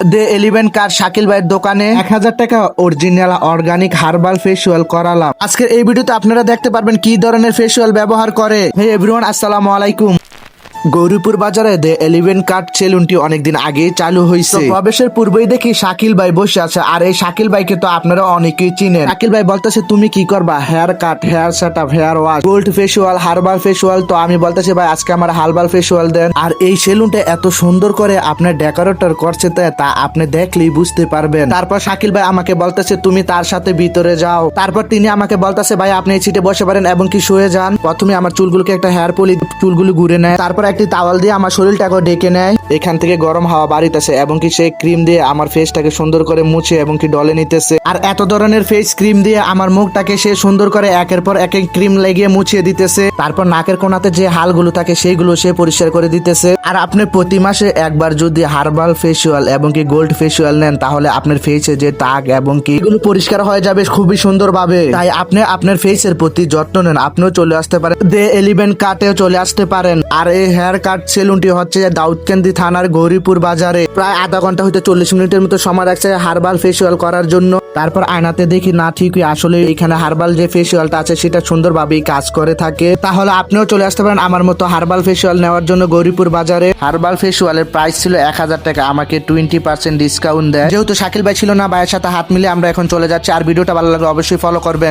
দে 11 কার শাকিল ভাইয়ের দোকানে 1000 টাকা অরিজিনাল অর্গানিক হার্বাল ফেসিয়াল করালাম। আজকের এই ভিডিওতে আপনারা দেখতে পারবেন কি ধরনের ফেসিয়াল ব্যবহার করে। হে এভরিওয়ান, আসসালামু আলাইকুম। গৌরীপুর বাজারে দে 11 কাট সেলুনটি অনেকদিন আগেই চালু হয়েছে। প্রবেশের পূর্বেই দেখি শাকিল ভাই বসে আছে, আর এই শাকিল ভাইকে তো আপনারা অনেকেই চিনেন। শাকিল ভাই বলতেছে তুমি কি করবা? Hair cut, hair setup, hair wash, gold facial, herbal facial. তো আমি বলতেছি ভাই আজকে আমার হার্বাল ফেসিয়াল দেন। আর এই সেলুনটা এত সুন্দর করে আপনার ডেকোরেটর করছে তা আপনি দেখলেই বুঝতে পারবেন। তারপর শাকিল ভাই আমাকে বলতেছে তুমি তার সাথে ভিতরে যাও। তারপর তিনি আমাকে বলতেছে ভাই আপনি এই সিটে বসে পারেন এবং কি শুয়ে যান। প্রথমে আমার চুলগুলোকে একটা হেয়ার পলি চুলগুলো ঘুরে নেয়, তারপর একটি টাওয়াল দিয়ে আমার শরীরটাকে ডেকে নেয়। এখান থেকে গরম হাওয়া বাড়িতেছে এবং কি সে ক্রিম দিয়ে আমার ফেসটাকে সুন্দর করে মুছে এবং কি ডলে নিতেছে। আর এত ধরনের ফেস ক্রিম দিয়ে আমার মুখটাকে সে সুন্দর করে একের পর এক ক্রিম লাগিয়ে মুছিয়ে দিতেছে। তারপর নাকের কোনাতে যে হালগুলো থাকে সেইগুলো সে পরিষ্কার করে দিতেছে। আর আপনি প্রতি মাসে একবার যদি হার্বাল ফেসিয়াল এবং কি গোল্ড ফেসিয়াল নেন তাহলে আপনার ফেসে যে দাগ এবং কি এগুলো পরিষ্কার হয়ে যাবে খুবই সুন্দর ভাবে। তাই আপনি আপনার ফেসের প্রতি যত্ন নেন, আপনিও চলে আসতে পারেন দে 11 কাটেও চলে আসতে পারেন। আর এই হেয়ার কাট সেলুনটি হচ্ছে দাউদকান্দি থানার গৌরীপুর বাজারে। প্রায় আধা ঘন্টা হইতে 40 মিনিটের মতো সময় লাগছে হার্বাল ফেসিয়াল করার জন্য। তারপর আয়নাতে দেখি না ঠিকই আসলে এখানে হার্বাল যে ফেসিয়ালটা আছে সেটা সুন্দরভাবেই কাজ করে থাকে। তাহলে আপনিও চলে আসতে পারেন আমার মতো হার্বাল ফেসিয়াল নেওয়ার জন্য গৌরীপুর বাজারে। হার্বাল ফেসিয়ালের প্রাইস ছিল 1000 টাকা, আমাকে 20% ডিসকাউন্ট দেয়। যেহেতু শাকিল ভাই ছিল না, ভাইয়ের সাথে হাত মিলে আমরা এখন চলে যাচ্ছি। আর ভিডিওটা ভালো লাগলে অবশ্যই ফলো করবেন।